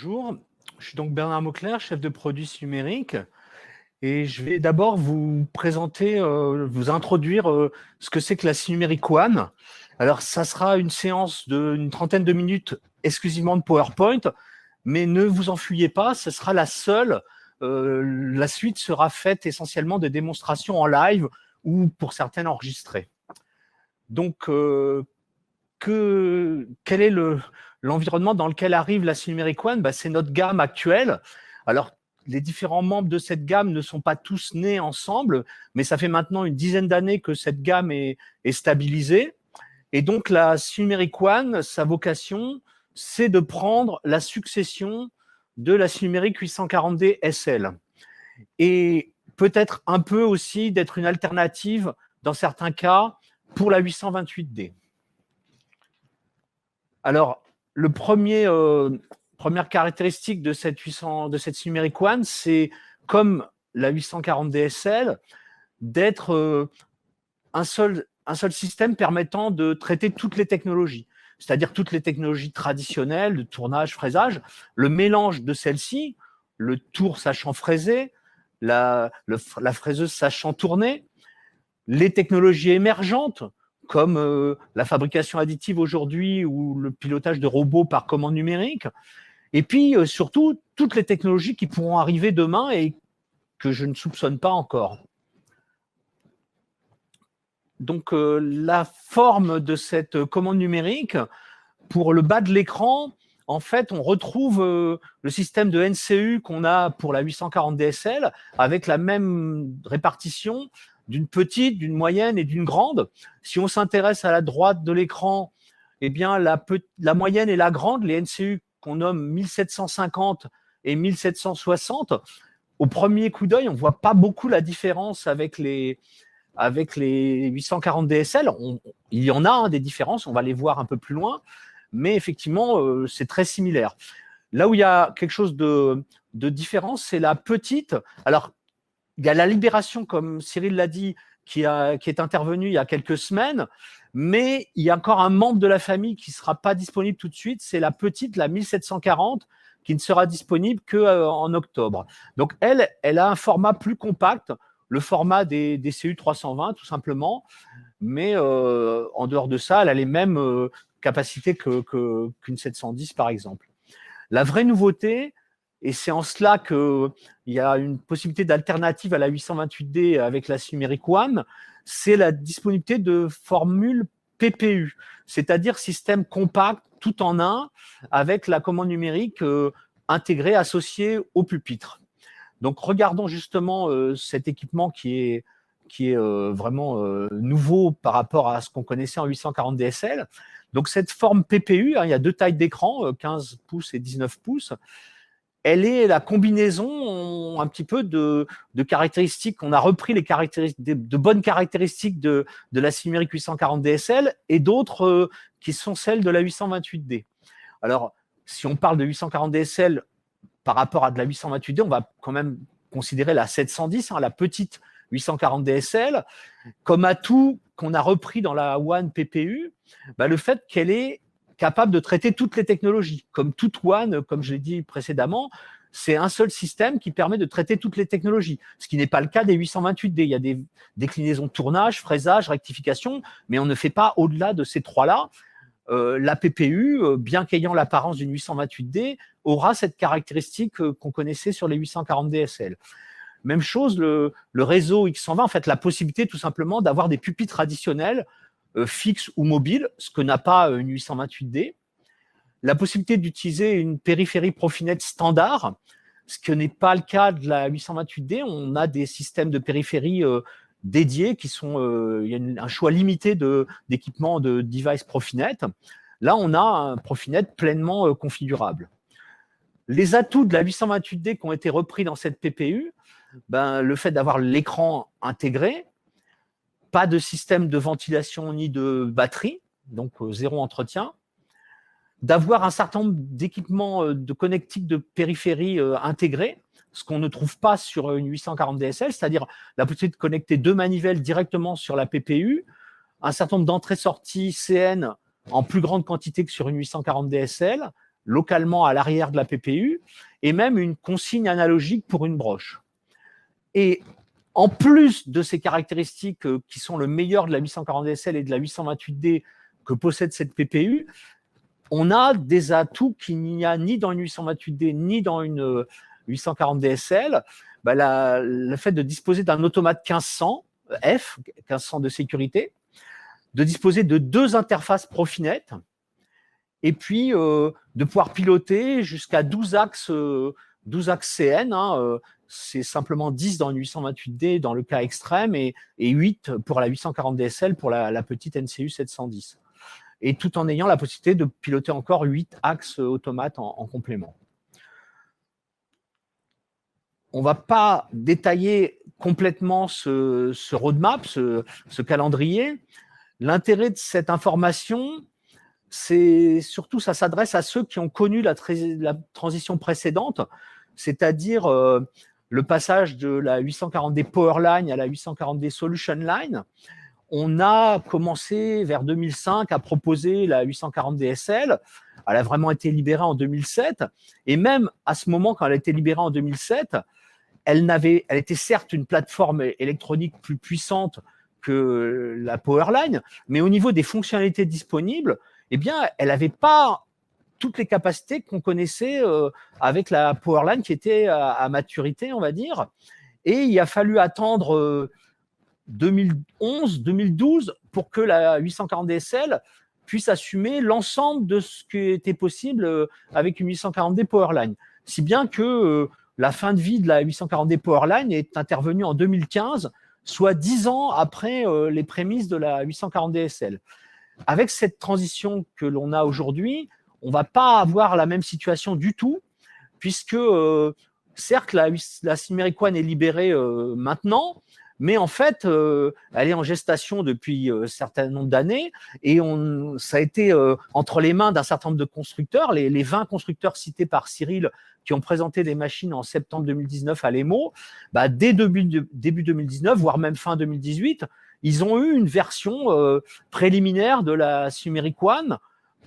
Bonjour, je suis donc Bernard Mauclerc, chef de produits numériques, et je vais d'abord vous présenter, vous introduire ce que c'est que la Numérique One. Alors, ça sera une séance d'une trentaine de minutes exclusivement de PowerPoint, mais ne vous en fuyez pas, ce sera la seule. La suite sera faite essentiellement de démonstrations en live ou pour certaines enregistrées. Donc, quel est l'environnement dans lequel arrive la Numérique One? C'est notre gamme actuelle. Alors, les différents membres de cette gamme ne sont pas tous nés ensemble, mais ça fait maintenant une dizaine d'années que cette gamme est stabilisée. Et donc, la Numérique One, sa vocation, c'est de prendre la succession de la Numérique 840D SL. Et peut-être un peu aussi d'être une alternative, dans certains cas, pour la 828D. Alors, première caractéristique de cette Numérique One, c'est, comme la 840 DSL, d'être un seul système permettant de traiter toutes les technologies, c'est-à-dire toutes les technologies traditionnelles de tournage, fraisage, le mélange de celles-ci, le tour sachant fraiser, la fraiseuse sachant tourner, les technologies émergentes, comme la fabrication additive aujourd'hui ou le pilotage de robots par commande numérique. Et puis, surtout, toutes les technologies qui pourront arriver demain et que je ne soupçonne pas encore. Donc, la forme de cette commande numérique, pour le bas de l'écran, en fait, on retrouve le système de NCU qu'on a pour la 840 DSL avec la même répartition d'une petite, d'une moyenne et d'une grande. Si on s'intéresse à la droite de l'écran, eh bien, la moyenne et la grande, les NCU qu'on nomme 1750 et 1760, au premier coup d'œil, on ne voit pas beaucoup la différence avec les 840 DSL. Il y en a des différences, on va les voir un peu plus loin, mais effectivement, c'est très similaire. Là où il y a quelque chose de différent, c'est la petite. Alors, il y a la libération, comme Cyril l'a dit, qui est intervenue il y a quelques semaines, mais il y a encore un membre de la famille qui ne sera pas disponible tout de suite, c'est la petite, la 1740, qui ne sera disponible qu'en octobre. Donc, elle a un format plus compact, le format des CU 320, tout simplement, mais en dehors de ça, elle a les mêmes capacités qu'une 710, par exemple. La vraie nouveauté, et c'est en cela qu'il y a une possibilité d'alternative à la 828D avec la Numérique One, c'est la disponibilité de formules PPU, c'est-à-dire système compact tout en un, avec la commande numérique intégrée, associée au pupitre. Donc, regardons justement cet équipement qui est vraiment nouveau par rapport à ce qu'on connaissait en 840 DSL. Donc, cette forme PPU, il y a deux tailles d'écran, 15 pouces et 19 pouces. Elle est la combinaison un petit peu de caractéristiques. On a repris les caractéristiques, de bonnes caractéristiques de la Numérique 840 DSL et d'autres qui sont celles de la 828D. Alors, si on parle de 840 DSL par rapport à de la 828D, on va quand même considérer la 710, la petite 840 DSL, comme atout qu'on a repris dans la One PPU, le fait qu'elle est capable de traiter toutes les technologies. Comme toute One, comme je l'ai dit précédemment, c'est un seul système qui permet de traiter toutes les technologies, ce qui n'est pas le cas des 828D. Il y a des déclinaisons de tournage, fraisage, rectification, mais on ne fait pas au-delà de ces trois-là. La PPU, bien qu'ayant l'apparence d'une 828D, aura cette caractéristique qu'on connaissait sur les 840 DSL. Même chose, le réseau X120, en fait, la possibilité tout simplement d'avoir des pupitres traditionnels, fixes ou mobiles, ce que n'a pas une 828D. La possibilité d'utiliser une périphérie Profinet standard, ce qui n'est pas le cas de la 828D. On a des systèmes de périphérie dédiés qui sont, il y a un choix limité d'équipements de device Profinet. Là, on a un Profinet pleinement configurable. Les atouts de la 828D qui ont été repris dans cette PPU, le fait d'avoir l'écran intégré, pas de système de ventilation ni de batterie, donc zéro entretien, d'avoir un certain nombre d'équipements de connectiques de périphérie intégrés, ce qu'on ne trouve pas sur une 840 DSL, c'est-à-dire la possibilité de connecter deux manivelles directement sur la PPU, un certain nombre d'entrées-sorties CN en plus grande quantité que sur une 840 DSL, localement à l'arrière de la PPU, et même une consigne analogique pour une broche. Et en plus de ces caractéristiques qui sont le meilleur de la 840 DSL et de la 828D que possède cette PPU, on a des atouts qu'il n'y a ni dans une 828D ni dans une 840 DSL. Le fait de disposer d'un automate 1500 F, 1500 de sécurité, de disposer de 2 interfaces Profinet, et puis de pouvoir piloter jusqu'à 12 axes CN. C'est simplement 10 dans une 828D dans le cas extrême et 8 pour la 840 DSL pour la petite NCU 710. Et tout en ayant la possibilité de piloter encore 8 axes automates en complément. On ne va pas détailler complètement ce roadmap, ce calendrier. L'intérêt de cette information, c'est surtout, ça s'adresse à ceux qui ont connu la transition précédente, c'est-à-dire le passage de la 840D Powerline à la 840D Solution Line. On a commencé vers 2005 à proposer la 840 DSL. Elle a vraiment été libérée en 2007. Et même à ce moment, quand elle a été libérée en 2007, elle était certes une plateforme électronique plus puissante que la Powerline, mais au niveau des fonctionnalités disponibles, eh bien, elle n'avait pas toutes les capacités qu'on connaissait avec la Powerline qui était à maturité, on va dire. Et il a fallu attendre 2011, 2012 pour que la 840 DSL puisse assumer l'ensemble de ce qui était possible avec une 840D Powerline. Si bien que la fin de vie de la 840D Powerline est intervenue en 2015, soit 10 ans après les prémices de la 840 DSL. Avec cette transition que l'on a aujourd'hui, on ne va pas avoir la même situation du tout, puisque certes, la Chimeric One est libérée maintenant, mais en fait, elle est en gestation depuis un certain nombre d'années et ça a été entre les mains d'un certain nombre de constructeurs, les 20 constructeurs cités par Cyril qui ont présenté des machines en septembre 2019 à l'EMO, dès début 2019, voire même fin 2018, ils ont eu une version préliminaire de la Chimeric One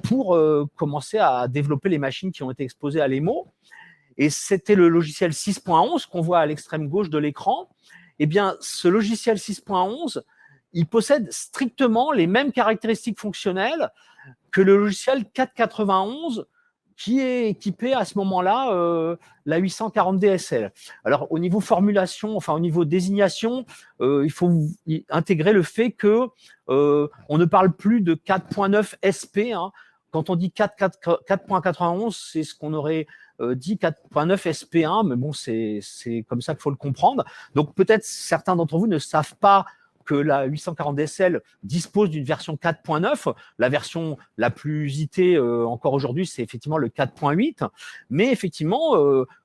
pour commencer à développer les machines qui ont été exposées à l'EMO. Et c'était le logiciel 6.11 qu'on voit à l'extrême gauche de l'écran. Eh bien, ce logiciel 6.11, il possède strictement les mêmes caractéristiques fonctionnelles que le logiciel 4.91 qui est équipé à ce moment-là la 840 DSL. Alors, au niveau formulation, enfin au niveau désignation, il faut intégrer le fait que on ne parle plus de 4.9 SP. Quand on dit 4.91, c'est ce qu'on aurait dit 4.9 SP1, mais bon, c'est comme ça qu'il faut le comprendre. Donc, peut-être certains d'entre vous ne savent pas que la 840 DSL dispose d'une version 4.9. La version la plus usitée encore aujourd'hui, c'est effectivement le 4.8. Mais effectivement,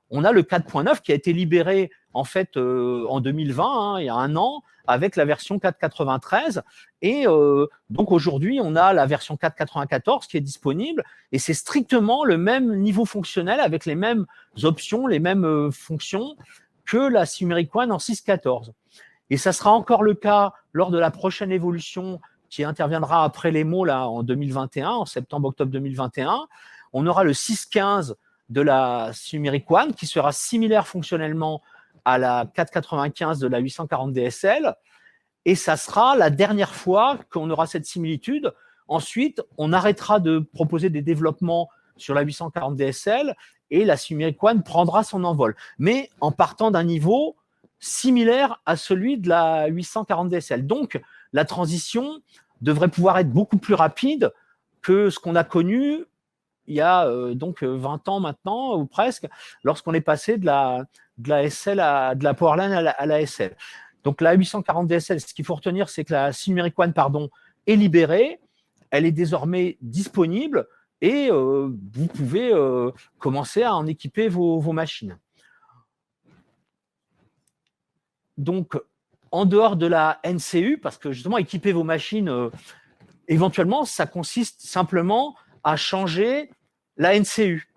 on a le 4.9 qui a été libéré en fait en 2020, il y a un an, avec la version 4.93. Et donc aujourd'hui, on a la version 4.94 qui est disponible et c'est strictement le même niveau fonctionnel avec les mêmes options, les mêmes fonctions que la Chimeric One en 6.14. Et ça sera encore le cas lors de la prochaine évolution qui interviendra après l'EMO là, en 2021, en septembre-octobre 2021. On aura le 6.15 de la Chimeric One qui sera similaire fonctionnellement à la 4.95 de la 840 DSL. Et ça sera la dernière fois qu'on aura cette similitude. Ensuite, on arrêtera de proposer des développements sur la 840 DSL et la Chimeric One prendra son envol. Mais en partant d'un niveau similaire à celui de la 840 DSL. Donc, la transition devrait pouvoir être beaucoup plus rapide que ce qu'on a connu il y a donc 20 ans maintenant, ou presque, lorsqu'on est passé de la SL de la Powerline à la SL. Donc, la 840 DSL, ce qu'il faut retenir, c'est que la Chimeric One, est libérée, elle est désormais disponible et vous pouvez commencer à en équiper vos machines. Donc, en dehors de la NCU, parce que justement, équiper vos machines, éventuellement, ça consiste simplement à changer la NCU.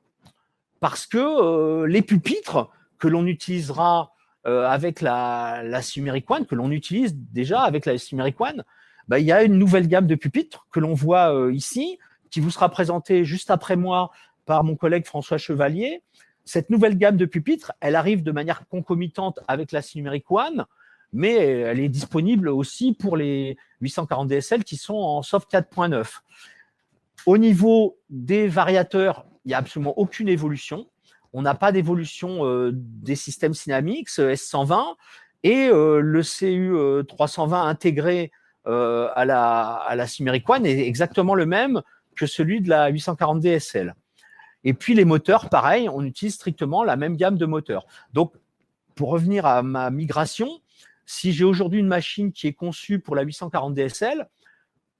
Parce que les pupitres que l'on utilisera avec la Chimeric One, que l'on utilise déjà avec la Chimeric One, il y a une nouvelle gamme de pupitres que l'on voit ici, qui vous sera présentée juste après moi par mon collègue François Chevalier, cette nouvelle gamme de pupitres, elle arrive de manière concomitante avec la Numeric One, mais elle est disponible aussi pour les 840 DSL qui sont en soft 4.9. Au niveau des variateurs, il n'y a absolument aucune évolution. On n'a pas d'évolution des systèmes Synamics S120 et le CU320 intégré à la Numeric One est exactement le même que celui de la 840 DSL. Et puis les moteurs, pareil, on utilise strictement la même gamme de moteurs. Donc, pour revenir à ma migration, si j'ai aujourd'hui une machine qui est conçue pour la 840 DSL,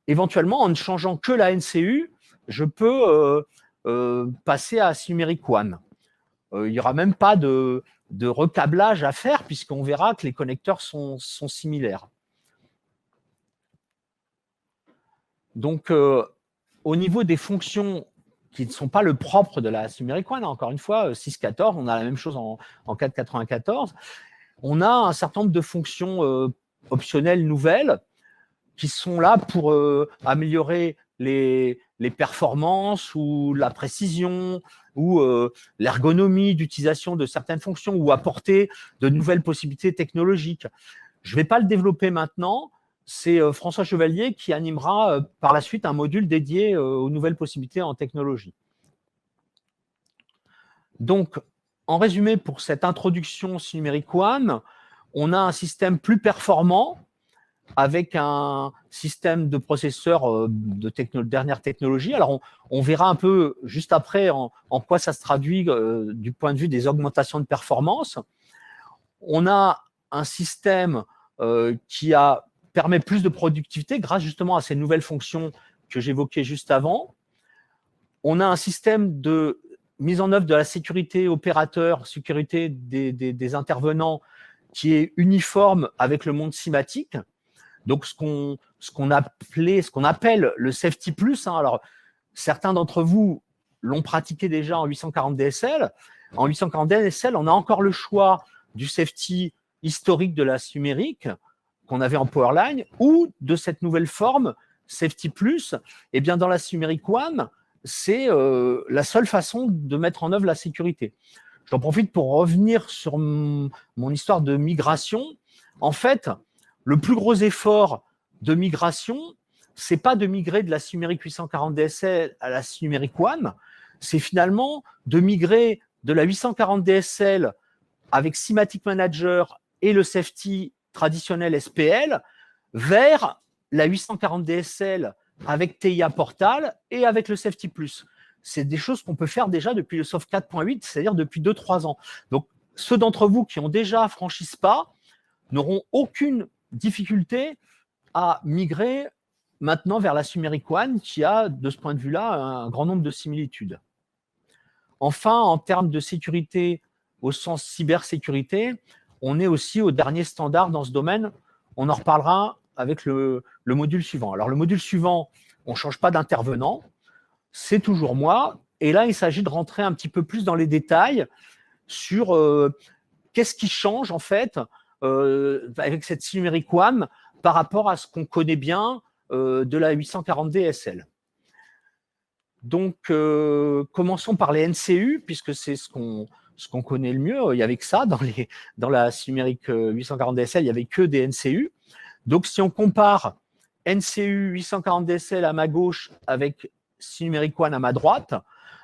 éventuellement, en ne changeant que la NCU, je peux passer à Numeric One. Il n'y aura même pas de recablage à faire puisqu'on verra que les connecteurs sont similaires. Donc, au niveau des fonctions qui ne sont pas le propre de la Numeric One, encore une fois, 6.14, on a la même chose en 4.94. On a un certain nombre de fonctions optionnelles nouvelles qui sont là pour améliorer les performances ou la précision ou l'ergonomie d'utilisation de certaines fonctions ou apporter de nouvelles possibilités technologiques. Je ne vais pas le développer maintenant. C'est François Chevalier qui animera par la suite un module dédié aux nouvelles possibilités en technologie. Donc, en résumé, pour cette introduction Numeric One, on a un système plus performant avec un système de processeur de dernière technologie. Alors, on verra un peu juste après en quoi ça se traduit du point de vue des augmentations de performance. On a un système qui permet plus de productivité grâce justement à ces nouvelles fonctions que j'évoquais juste avant. On a un système de mise en œuvre de la sécurité opérateur, sécurité des intervenants qui est uniforme avec le monde cinématique. Donc, ce qu'on appelle le Safety Plus. Alors, certains d'entre vous l'ont pratiqué déjà en 840 DSL. En 840 DSL, on a encore le choix du Safety historique de la Numeric qu'on avait en Powerline ou de cette nouvelle forme Safety Plus. Eh bien, dans la Numeric One, c'est la seule façon de mettre en œuvre la sécurité. J'en profite pour revenir sur mon histoire de migration. En fait, le plus gros effort de migration, c'est pas de migrer de la Numeric 840 DSL à la Numeric One, c'est finalement de migrer de la 840 DSL avec Seamatic Manager et le safety traditionnel SPL vers la 840 DSL avec TIA Portal et avec le Safety Plus. C'est des choses qu'on peut faire déjà depuis le Soft 4.8, c'est-à-dire depuis 2-3 ans. Donc, ceux d'entre vous qui ont déjà franchi ce pas n'auront aucune difficulté à migrer maintenant vers la Numeric One qui a, de ce point de vue-là, un grand nombre de similitudes. Enfin, en termes de sécurité au sens cybersécurité, on est aussi au dernier standard dans ce domaine. On en reparlera avec le module suivant. Alors, le module suivant, on ne change pas d'intervenant, c'est toujours moi. Et là, il s'agit de rentrer un petit peu plus dans les détails sur qu'est-ce qui change, en fait, avec cette Numeric One par rapport à ce qu'on connaît bien de la 840 DSL. Donc, commençons par les NCU, puisque c'est ce qu'on connaît le mieux. Il n'y avait que ça dans la Numeric 840 DSL, il n'y avait que des NCU. Donc, si on compare NCU 840 DSL à ma gauche avec Numeric One à ma droite,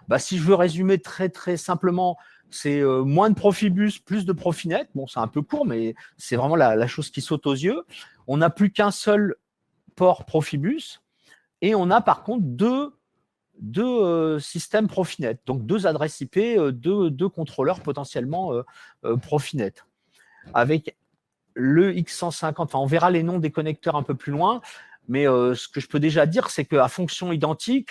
bah, si je veux résumer très, très simplement, c'est moins de Profibus, plus de Profinet. Bon, c'est un peu court, mais c'est vraiment la chose qui saute aux yeux. On n'a plus qu'un seul port Profibus et on a par contre deux systèmes Profinet, donc deux adresses IP, deux contrôleurs potentiellement Profinet. Avec le X150, enfin, on verra les noms des connecteurs un peu plus loin, mais ce que je peux déjà dire, c'est qu'à fonction identique,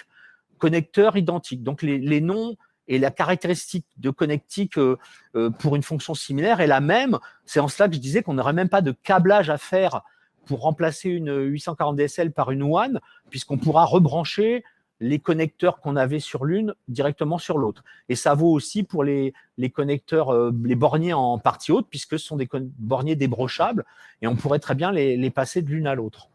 connecteur identique. Donc, les noms et la caractéristique de connectique pour une fonction similaire est la même. C'est en cela que je disais qu'on n'aurait même pas de câblage à faire pour remplacer une 840 DSL par une One, puisqu'on pourra rebrancher les connecteurs qu'on avait sur l'une directement sur l'autre. Et ça vaut aussi pour les connecteurs, les borniers en partie haute, puisque ce sont des borniers débrochables, et on pourrait très bien les passer de l'une à l'autre.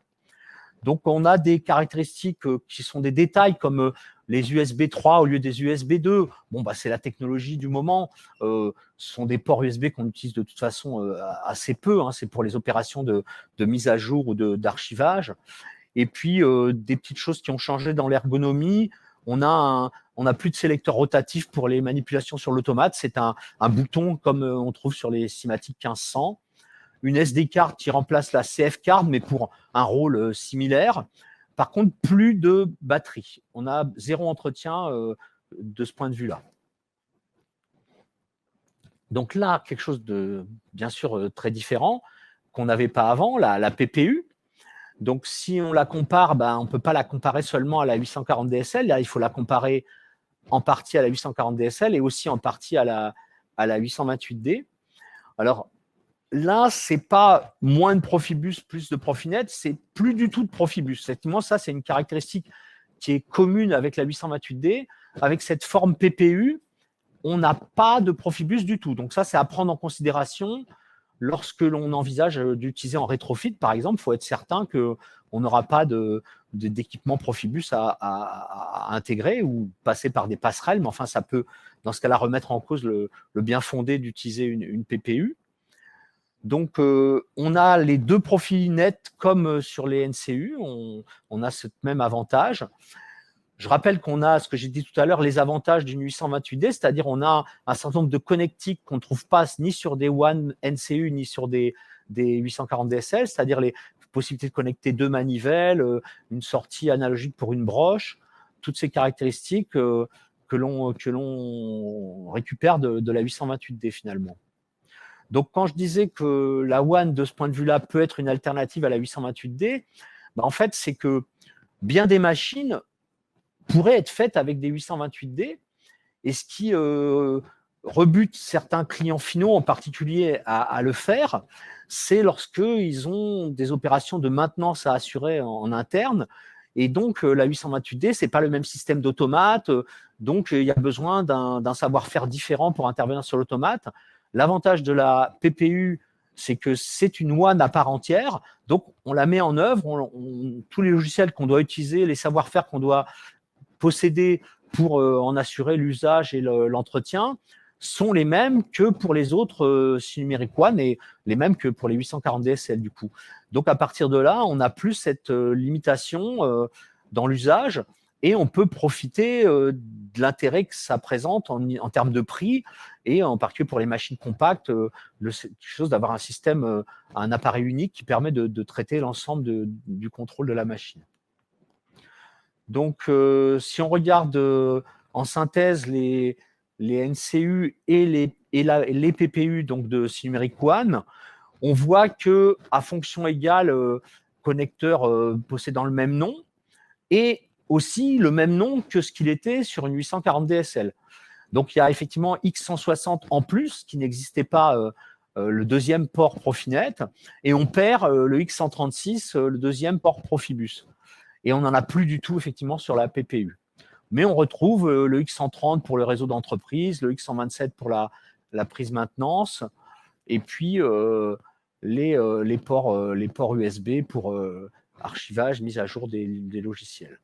Donc, on a des caractéristiques qui sont des détails comme les USB 3 au lieu des USB 2. Bon, bah, c'est la technologie du moment. Ce sont des ports USB qu'on utilise de toute façon assez peu. Hein. C'est pour les opérations de mise à jour ou d'archivage. Et puis, des petites choses qui ont changé dans l'ergonomie. On a plus de sélecteur rotatif pour les manipulations sur l'automate. C'est un bouton comme on trouve sur les Simatic 1500. Une SD card qui remplace la CF card, mais pour un rôle similaire. Par contre, plus de batterie. On a 0 entretien de ce point de vue-là. Donc là, quelque chose de, bien sûr, très différent qu'on n'avait pas avant, la PPU. Donc, si on la compare, ben, on ne peut pas la comparer seulement à la 840 DSL. Là, il faut la comparer en partie à la 840 DSL et aussi en partie à la 828D. Alors, là, ce n'est pas moins de Profibus, plus de Profinet, c'est plus du tout de Profibus. Effectivement, ça, c'est une caractéristique qui est commune avec la 828D. Avec cette forme PPU, on n'a pas de Profibus du tout. Donc ça, c'est à prendre en considération lorsque l'on envisage d'utiliser en rétrofit, par exemple. Il faut être certain qu'on n'aura pas d'équipement Profibus à intégrer ou passer par des passerelles. Mais enfin, ça peut, dans ce cas-là, remettre en cause le bien fondé d'utiliser une PPU. Donc, on a les deux profils nets comme sur les NCU. On a ce même avantage. Je rappelle qu'on a, ce que j'ai dit tout à l'heure, les avantages d'une 828D, c'est-à-dire on a un certain nombre de connectiques qu'on ne trouve pas ni sur des One NCU ni sur des 840 DSL, c'est-à-dire les possibilités de connecter deux manivelles, une sortie analogique pour une broche, toutes ces caractéristiques que l'on récupère de la 828D finalement. Donc, quand je disais que la One, de ce point de vue-là, peut être une alternative à la 828D, ben, en fait, c'est que bien des machines pourraient être faites avec des 828D, et ce qui rebute certains clients finaux, en particulier, à le faire, c'est lorsqu'ils ont des opérations de maintenance à assurer en interne. Et donc, la 828D, ce n'est pas le même système d'automate, donc il y a besoin d'un savoir-faire différent pour intervenir sur l'automate. L'avantage de la PPU, c'est que c'est une One à part entière, donc on la met en œuvre, tous les logiciels qu'on doit utiliser, les savoir-faire qu'on doit posséder pour en assurer l'usage et l'entretien sont les mêmes que pour les autres numériques One et les mêmes que pour les 840 DSL du coup. Donc à partir de là, on n'a plus cette limitation dans l'usage et on peut profiter de l'intérêt que ça présente en termes de prix et en particulier pour les machines compactes, quelque chose d'avoir un système, un appareil unique qui permet de traiter l'ensemble du contrôle de la machine. Donc, si on regarde en synthèse les NCU et les PPU donc de Numérique One, on voit qu'à fonction égale, connecteur possédant le même nom et aussi le même nom que ce qu'il était sur une 840 DSL. Donc, il y a effectivement X160 en plus qui n'existait pas le deuxième port Profinet et on perd le X136, le deuxième port Profibus. Et on n'en a plus du tout, effectivement, sur la PPU. Mais on retrouve le X130 pour le réseau d'entreprise, le X127 pour la prise maintenance, et puis les ports USB pour archivage, mise à jour des logiciels.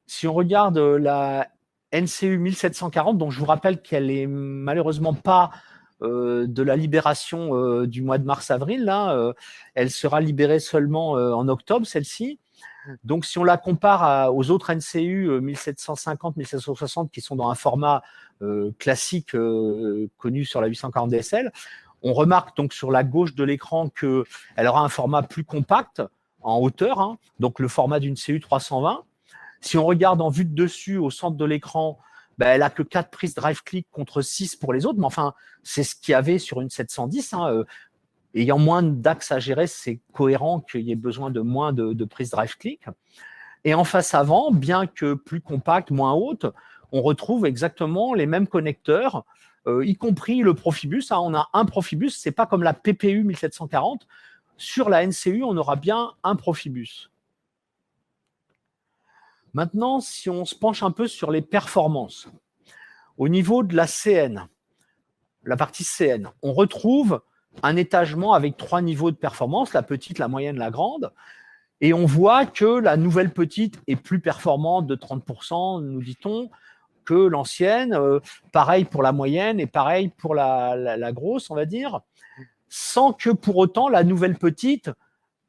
Si on regarde la NCU 1740, dont je vous rappelle qu'elle n'est malheureusement pas de la libération du mois de mars-avril, là, elle sera libérée seulement en octobre, celle-ci. Donc, si on la compare aux autres NCU 1750, 1760 qui sont dans un format classique connu sur la 840 DSL, on remarque donc sur la gauche de l'écran qu'elle aura un format plus compact en hauteur, hein, donc le format d'une CU 320. Si on regarde en vue de dessus, au centre de l'écran, ben, elle n'a que 4 prises drive-click contre 6 pour les autres, mais enfin, c'est ce qu'il y avait sur une 710. Hein, ayant moins d'axes à gérer, c'est cohérent qu'il y ait besoin de moins de prises drive-click. Et en face avant, bien que plus compacte, moins haute, on retrouve exactement les mêmes connecteurs, y compris le Profibus. Hein, on a un Profibus, ce n'est pas comme la PPU 1740. Sur la NCU, on aura bien un Profibus. Maintenant, si on se penche un peu sur les performances, au niveau de la CN, la partie CN, on retrouve un étagement avec 3 niveaux de performance, la petite, la moyenne, la grande. Et on voit que la nouvelle petite est plus performante de 30%, nous dit-on, que l'ancienne. Pareil pour la moyenne et pareil pour la grosse, on va dire, sans que pour autant la nouvelle petite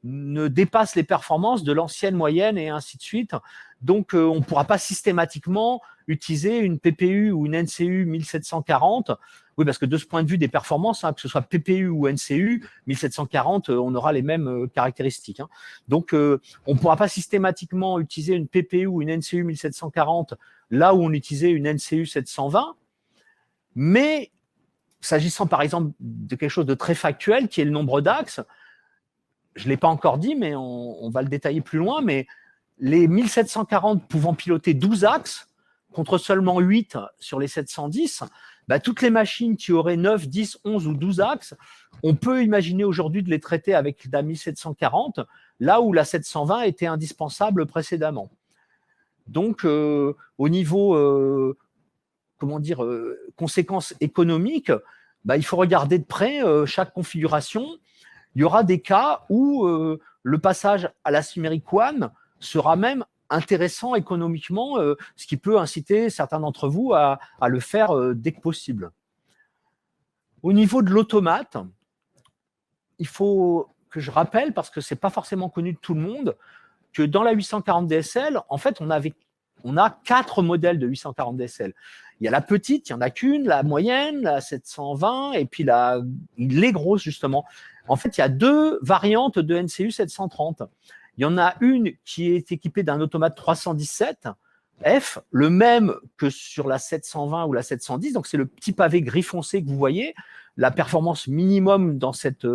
ne dépasse les performances de l'ancienne moyenne et ainsi de suite. Donc, on ne pourra pas systématiquement utiliser une PPU ou une NCU 1740. Oui, parce que de ce point de vue des performances, que ce soit PPU ou NCU, 1740, on aura les mêmes caractéristiques. Donc, on ne pourra pas systématiquement utiliser une PPU ou une NCU 1740 là où on utilisait une NCU 720. Mais, s'agissant par exemple de quelque chose de très factuel, qui est le nombre d'axes, je ne l'ai pas encore dit, mais on va le détailler plus loin, mais les 1740 pouvant piloter 12 axes contre seulement 8 sur les 710, toutes les machines qui auraient 9, 10, 11 ou 12 axes, on peut imaginer aujourd'hui de les traiter avec la 1740, là où la 720 était indispensable précédemment. Donc, au niveau conséquences économiques, il faut regarder de près chaque configuration. Il y aura des cas où le passage à la Numeric One sera même intéressant économiquement, ce qui peut inciter certains d'entre vous à le faire dès que possible. Au niveau de l'automate, il faut que je rappelle, parce que ce n'est pas forcément connu de tout le monde, que dans la 840 DSL, en fait, on a 4 modèles de 840 DSL. Il y a la petite, il n'y en a qu'une, la moyenne, la 720, et puis les grosses, justement. En fait, il y a 2 variantes de NCU 730. Il y en a une qui est équipée d'un automate 317 F, le même que sur la 720 ou la 710. Donc, c'est le petit pavé gris foncé que vous voyez, la performance minimum dans cette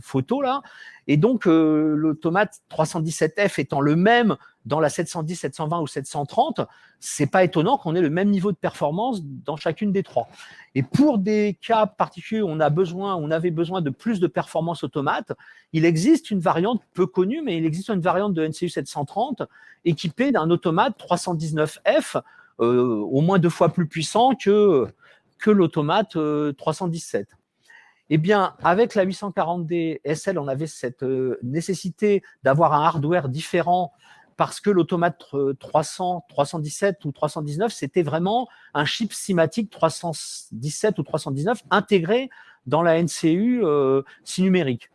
photo-là. Et donc, l'automate 317F étant le même dans la 710, 720 ou 730, c'est pas étonnant qu'on ait le même niveau de performance dans chacune des 3. Et pour des cas particuliers où on avait besoin de plus de performance automate, il existe une variante peu connue, mais il existe une variante de NCU 730 équipée d'un automate 319F, au moins 2 fois plus puissant que l'automate 317. Eh bien, avec la 840D SL, on avait cette nécessité d'avoir un hardware différent parce que l'automate 300, 317 ou 319, c'était vraiment un chip Simatic 317 ou 319 intégré dans la NCU Numeric.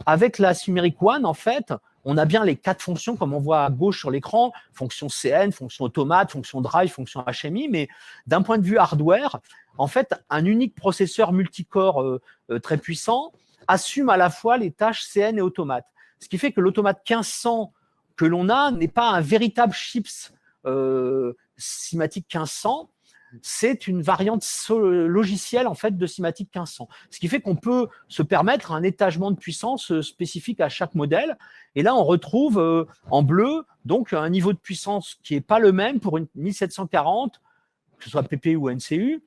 Avec la Numeric One, en fait, on a bien les 4 fonctions, comme on voit à gauche sur l'écran, fonction CN, fonction automate, fonction drive, fonction HMI, mais d'un point de vue hardware, en fait, un unique processeur multicore très puissant assume à la fois les tâches CN et automate. Ce qui fait que l'automate 1500 que l'on a n'est pas un véritable chips Simatic 1500, c'est une variante logicielle en fait de Simatic 1500. Ce qui fait qu'on peut se permettre un étagement de puissance spécifique à chaque modèle. Et là, on retrouve en bleu donc un niveau de puissance qui n'est pas le même pour une 1740, que ce soit PPU ou NCU,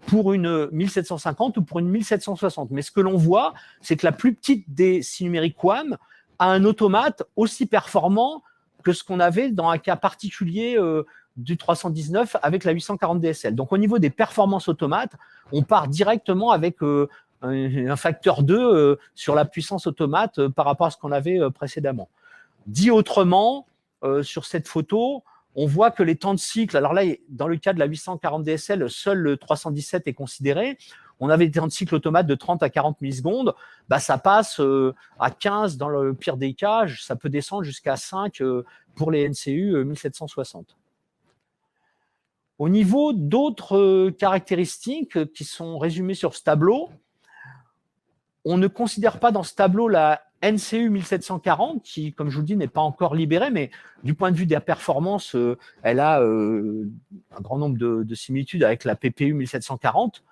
pour une 1750 ou pour une 1760. Mais ce que l'on voit, c'est que la plus petite des Numeric One a un automate aussi performant que ce qu'on avait dans un cas particulier du 319 avec la 840 DSL. Donc, au niveau des performances automates, on part directement avec un facteur 2 sur la puissance automate par rapport à ce qu'on avait précédemment. Dit autrement, sur cette photo, on voit que les temps de cycle, alors là, dans le cas de la 840 DSL, seul le 317 est considéré. On avait des temps de cycle automate de 30 à 40 millisecondes. Ça passe à 15 dans le pire des cas. Ça peut descendre jusqu'à 5 pour les NCU 1760. Au niveau d'autres caractéristiques qui sont résumées sur ce tableau, on ne considère pas dans ce tableau la NCU 1740, qui, comme je vous le dis, n'est pas encore libérée, mais du point de vue des performances, elle a un grand nombre de similitudes avec la PPU 1740.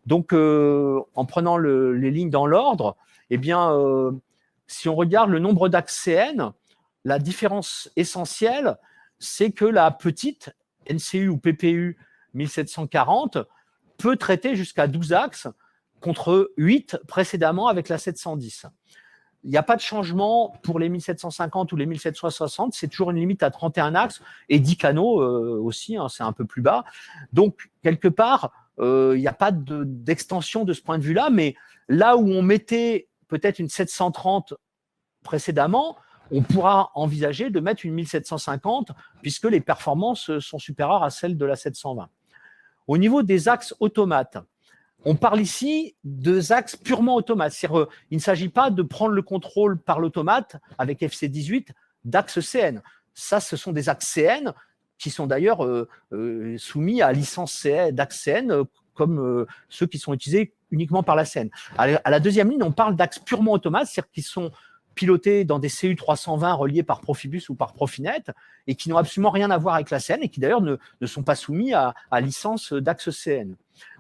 Donc, en prenant les lignes dans l'ordre, eh bien, si on regarde le nombre d'axes CN, la différence essentielle, c'est que la petite NCU ou PPU 1740 peut traiter jusqu'à 12 axes contre 8 précédemment avec la 710. Il n'y a pas de changement pour les 1750 ou les 1760, c'est toujours une limite à 31 axes et 10 canaux aussi, c'est un peu plus bas. Donc, quelque part, il n'y a pas d'extension de ce point de vue-là, mais là où on mettait peut-être une 730 précédemment, on pourra envisager de mettre une 1750 puisque les performances sont supérieures à celles de la 720. Au niveau des axes automates, on parle ici de axes purement automates. C'est-à-dire, il ne s'agit pas de prendre le contrôle par l'automate avec FC18 d'axes CN. Ça, ce sont des axes CN qui sont d'ailleurs soumis à licence d'axes CN comme ceux qui sont utilisés uniquement par la CN. À la deuxième ligne, on parle d'axes purement automates, c'est-à-dire qui sont pilotés dans des CU 320 reliés par Profibus ou par Profinet et qui n'ont absolument rien à voir avec la CN et qui d'ailleurs ne sont pas soumis à licence d'axe CN.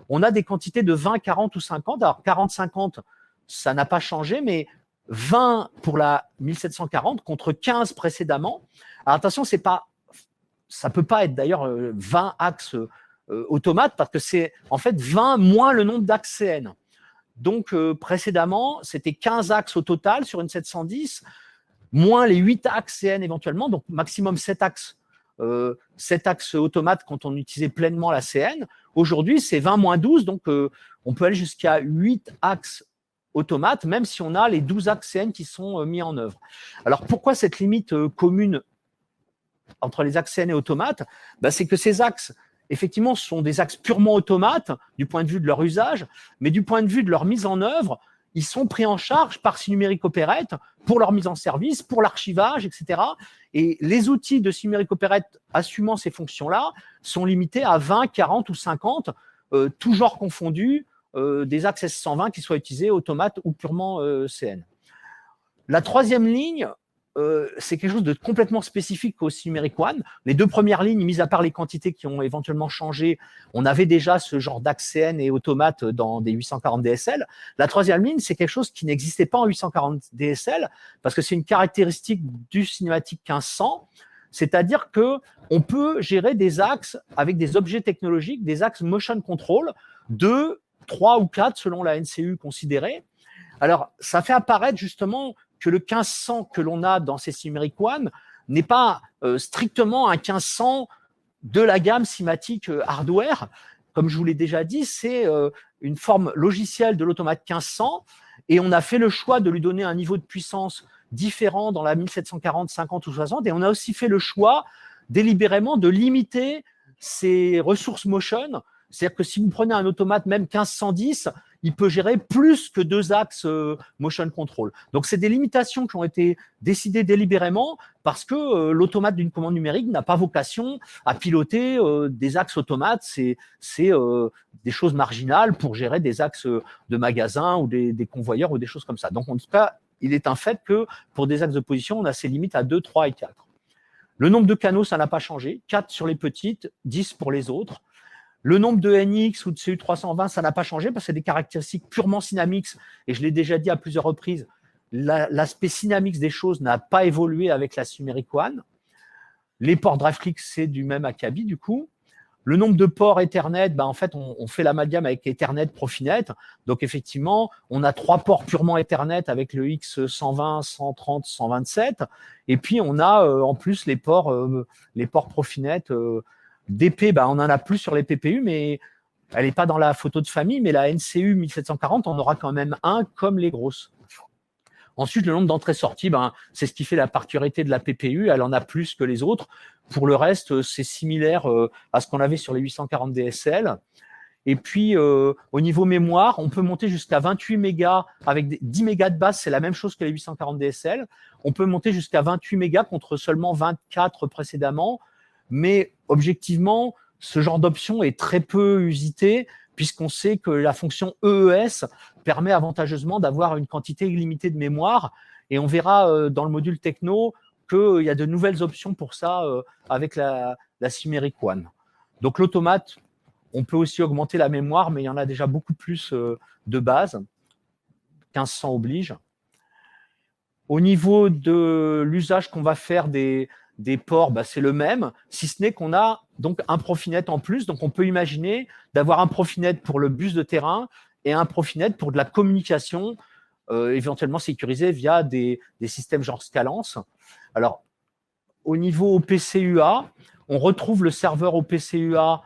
On a des quantités de 20, 40 ou 50. Alors 40, 50, ça n'a pas changé, mais 20 pour la 1740 contre 15 précédemment. Alors attention, ça peut pas être d'ailleurs 20 axes automates parce que c'est en fait 20 moins le nombre d'axes CN. Donc, précédemment, c'était 15 axes au total sur une 710, moins les 8 axes CN éventuellement, donc maximum 7 axes. 7 axes automates quand on utilisait pleinement la CN. Aujourd'hui, c'est 20 moins 12, donc on peut aller jusqu'à 8 axes automates, même si on a les 12 axes CN qui sont mis en œuvre. Alors, pourquoi cette limite commune entre les axes CN et automates? C'est que ces axes, effectivement, ce sont des axes purement automates du point de vue de leur usage, mais du point de vue de leur mise en œuvre, ils sont pris en charge par Synumérique Operette pour leur mise en service, pour l'archivage, etc. Et les outils de Synumérique Operette assumant ces fonctions-là sont limités à 20, 40 ou 50, tout genre confondu, des axes S120 qui soient utilisés automates ou purement CN. La troisième ligne, c'est quelque chose de complètement spécifique au Synumérique One. Les deux premières lignes, mis à part les quantités qui ont éventuellement changé, on avait déjà ce genre d'axe CN et automate dans des 840 DSL. La troisième ligne, c'est quelque chose qui n'existait pas en 840 DSL parce que c'est une caractéristique du cinématique 1500, c'est-à-dire qu'on peut gérer des axes avec des objets technologiques, des axes motion control, 2, 3 ou 4 selon la NCU considérée. Alors, ça fait apparaître justement que le 1500 que l'on a dans ces Synumérique One n'est pas strictement un 1500 de la gamme Symatic hardware. Comme je vous l'ai déjà dit, c'est une forme logicielle de l'automate 1500 et on a fait le choix de lui donner un niveau de puissance différent dans la 1740, 50 ou 60 et on a aussi fait le choix délibérément de limiter ses ressources motion. C'est-à-dire que si vous prenez un automate même 1510, il peut gérer plus que 2 axes motion control. Donc, c'est des limitations qui ont été décidées délibérément parce que l'automate d'une commande numérique n'a pas vocation à piloter des axes automates. C'est des choses marginales pour gérer des axes de magasins ou des convoyeurs ou des choses comme ça. Donc, en tout cas, il est un fait que pour des axes de position, on a ces limites à 2, 3 et 4. Le nombre de canaux, ça n'a pas changé. 4 sur les petites, 10 pour les autres. Le nombre de NX ou de CU320, ça n'a pas changé parce que c'est des caractéristiques purement Synamix. Et je l'ai déjà dit à plusieurs reprises, l'aspect Synamix des choses n'a pas évolué avec la Synumérique One. Les ports DriveClick, c'est du même acabit du coup. Le nombre de ports Ethernet, en fait, on fait l'amalgame avec Ethernet Profinet. Donc, effectivement, on a 3 ports purement Ethernet avec le X120, 130, 127. Et puis, on a en plus les ports Profinet DP, on n'en a plus sur les PPU, mais elle n'est pas dans la photo de famille, mais la NCU 1740, on aura quand même un comme les grosses. Ensuite, le nombre d'entrées-sorties, c'est ce qui fait la particularité de la PPU, elle en a plus que les autres. Pour le reste, c'est similaire à ce qu'on avait sur les 840 DSL. Et puis, au niveau mémoire, on peut monter jusqu'à 28 mégas avec 10 mégas de base, c'est la même chose que les 840 DSL. On peut monter jusqu'à 28 mégas contre seulement 24 précédemment. Mais objectivement, ce genre d'option est très peu usité puisqu'on sait que la fonction EES permet avantageusement d'avoir une quantité illimitée de mémoire. Et on verra dans le module techno qu'il y a de nouvelles options pour ça avec la Synumérique One. Donc l'automate, on peut aussi augmenter la mémoire, mais il y en a déjà beaucoup plus de base. 1500 oblige. Au niveau de l'usage qu'on va faire des ports, c'est le même, si ce n'est qu'on a donc un Profinet en plus. Donc, on peut imaginer d'avoir un Profinet pour le bus de terrain et un Profinet pour de la communication, éventuellement sécurisée via des systèmes genre Scalance. Alors, au niveau OPC-UA, on retrouve le serveur OPC-UA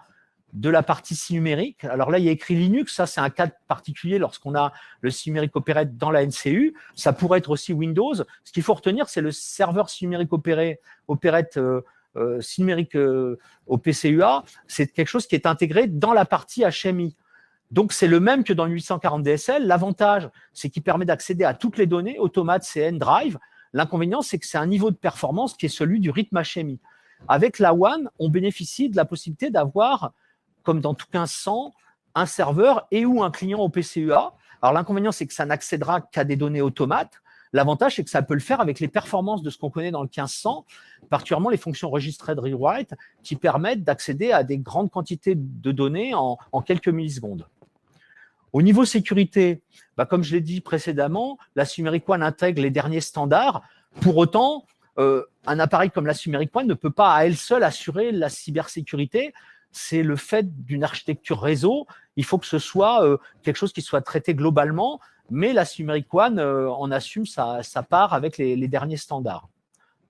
de la partie SI numérique. Alors là, il y a écrit Linux, ça c'est un cas particulier lorsqu'on a le SI numérique Operate dans la NCU. Ça pourrait être aussi Windows. Ce qu'il faut retenir, c'est le serveur SI numérique Operate SI numérique au PCUA. C'est quelque chose qui est intégré dans la partie HMI. Donc, c'est le même que dans le 840 DSL. L'avantage, c'est qu'il permet d'accéder à toutes les données, automate, CN, drive. L'inconvénient, c'est que c'est un niveau de performance qui est celui du rythme HMI. Avec la WAN, on bénéficie de la possibilité d'avoir, comme dans tout 1500, un serveur et ou un client au PCUA. Alors, l'inconvénient, c'est que ça n'accédera qu'à des données automates. L'avantage, c'est que ça peut le faire avec les performances de ce qu'on connaît dans le 1500, particulièrement les fonctions registered rewrite, qui permettent d'accéder à des grandes quantités de données en quelques millisecondes. Au niveau sécurité, comme je l'ai dit précédemment, la Numeric One intègre les derniers standards. Pour autant, un appareil comme la Numeric One ne peut pas à elle seule assurer la cybersécurité. C'est le fait d'une architecture réseau. Il faut que ce soit quelque chose qui soit traité globalement, mais la Numeric One en assume sa part avec les derniers standards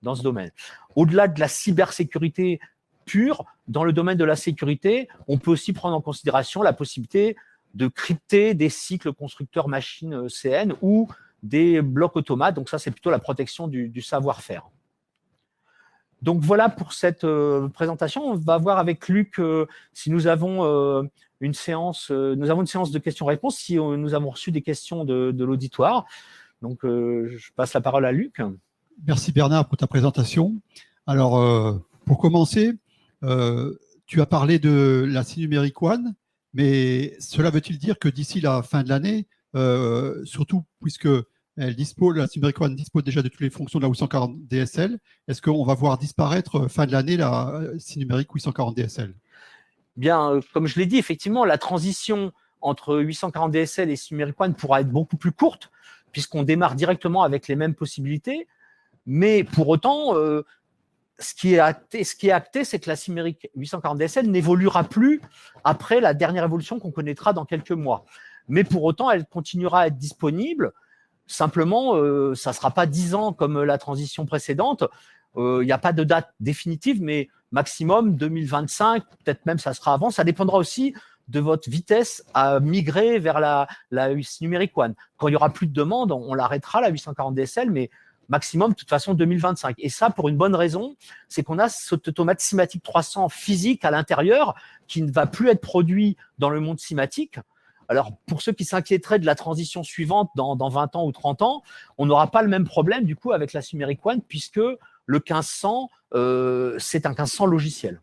dans ce domaine. Au-delà de la cybersécurité pure, dans le domaine de la sécurité, on peut aussi prendre en considération la possibilité de crypter des cycles constructeurs machines CN ou des blocs automates. Donc ça, c'est plutôt la protection du savoir-faire. Donc voilà pour cette présentation. On va voir avec Luc si nous avons une séance de questions-réponses, si nous avons reçu des questions de l'auditoire. Donc je passe la parole à Luc. Merci Bernard pour ta présentation. Alors pour commencer, tu as parlé de la Numeric One. Mais cela veut-il dire que d'ici la fin de l'année, surtout puisque la Numeric One dispose déjà de toutes les fonctions de la 840 DSL, est-ce qu'on va voir disparaître fin de l'année la Numeric 840 DSL? Bien, comme je l'ai dit, effectivement, la transition entre 840 DSL et Numeric One pourra être beaucoup plus courte, puisqu'on démarre directement avec les mêmes possibilités. Mais pour autant, ce qui est acté, c'est que la Numeric 840 DSL n'évoluera plus après la dernière évolution qu'on connaîtra dans quelques mois. Mais pour autant, elle continuera à être disponible. Simplement, ça ne sera pas 10 ans comme la transition précédente. Il n'y a pas de date définitive, mais maximum 2025, peut-être même ça sera avant. Ça dépendra aussi de votre vitesse à migrer vers la Numeric One. Quand il n'y aura plus de demande, on l'arrêtera, la 840 DSL, mais maximum, de toute façon, 2025. Et ça, pour une bonne raison, c'est qu'on a cet automate Simatic 300 physique à l'intérieur qui ne va plus être produit dans le monde Simatic. Alors, pour ceux qui s'inquiéteraient de la transition suivante dans 20 ans ou 30 ans, on n'aura pas le même problème, du coup, avec la Numeric One, puisque le 1500, c'est un 1500 logiciel.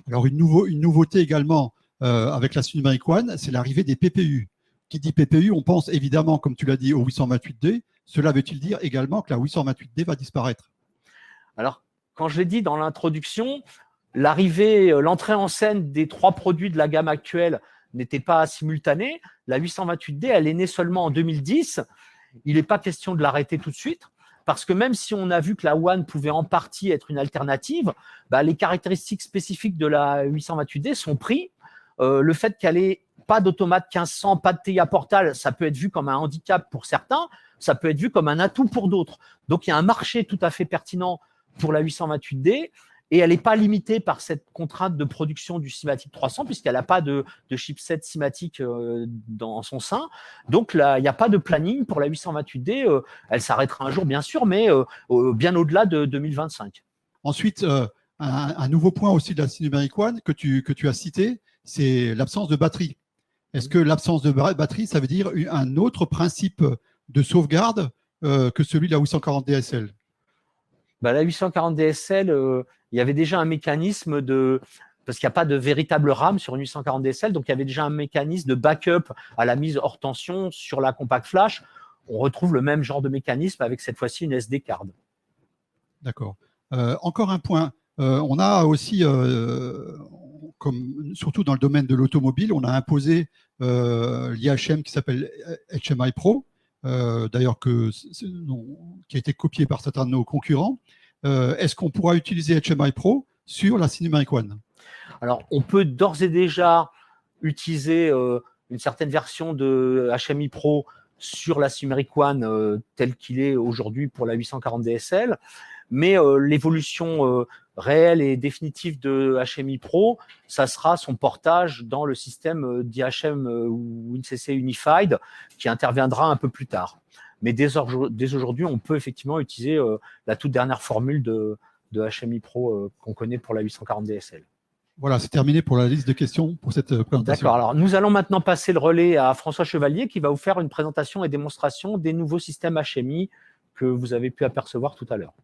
Alors, une nouveauté également avec la Numeric One, c'est l'arrivée des PPU. Qui dit PPU, on pense évidemment, comme tu l'as dit, au 828D. Cela veut-il dire également que la 828D va disparaître? Alors, quand je l'ai dit dans l'introduction, l'entrée en scène des 3 produits de la gamme actuelle n'était pas simultanée. La 828D, elle est née seulement en 2010. Il n'est pas question de l'arrêter tout de suite, parce que même si on a vu que la One pouvait en partie être une alternative, les caractéristiques spécifiques de la 828D sont prises. Le fait qu'elle ait pas d'automate 1500, pas de TIA Portal, ça peut être vu comme un handicap pour certains, ça peut être vu comme un atout pour d'autres. Donc, il y a un marché tout à fait pertinent pour la 828D et elle n'est pas limitée par cette contrainte de production du Simatic 300 puisqu'elle n'a pas de chipset Simatic dans son sein. Donc, là, il n'y a pas de planning pour la 828D. Elle s'arrêtera un jour, bien sûr, mais bien au-delà de 2025. Ensuite, un nouveau point aussi de la Numeric One que tu as cité, c'est l'absence de batterie. Est-ce que l'absence de batterie, ça veut dire un autre principe de sauvegarde que celui de la 840 DSL? La 840 DSL, il y avait déjà un mécanisme parce qu'il n'y a pas de véritable RAM sur une 840 DSL, donc il y avait déjà un mécanisme de backup à la mise hors tension sur la compact flash. On retrouve le même genre de mécanisme avec cette fois-ci une SD card. D'accord. Encore un point. On a aussi, surtout dans le domaine de l'automobile, on a imposé l'IHM qui s'appelle HMI Pro, d'ailleurs qui a été copié par certains de nos concurrents. Est-ce qu'on pourra utiliser HMI Pro sur la Numeric One? Alors, on peut d'ores et déjà utiliser une certaine version de HMI Pro sur la Numeric One tel qu'il est aujourd'hui pour la 840 DSL, mais l'évolution réelle et définitive de HMI Pro, ça sera son portage dans le système d'IHM WinCC Unified qui interviendra un peu plus tard. Mais dès aujourd'hui, on peut effectivement utiliser la toute dernière formule de HMI Pro qu'on connaît pour la 840 DSL. Voilà, c'est terminé pour la liste de questions pour cette présentation. D'accord, alors nous allons maintenant passer le relais à François Chevalier qui va vous faire une présentation et démonstration des nouveaux systèmes HMI que vous avez pu apercevoir tout à l'heure.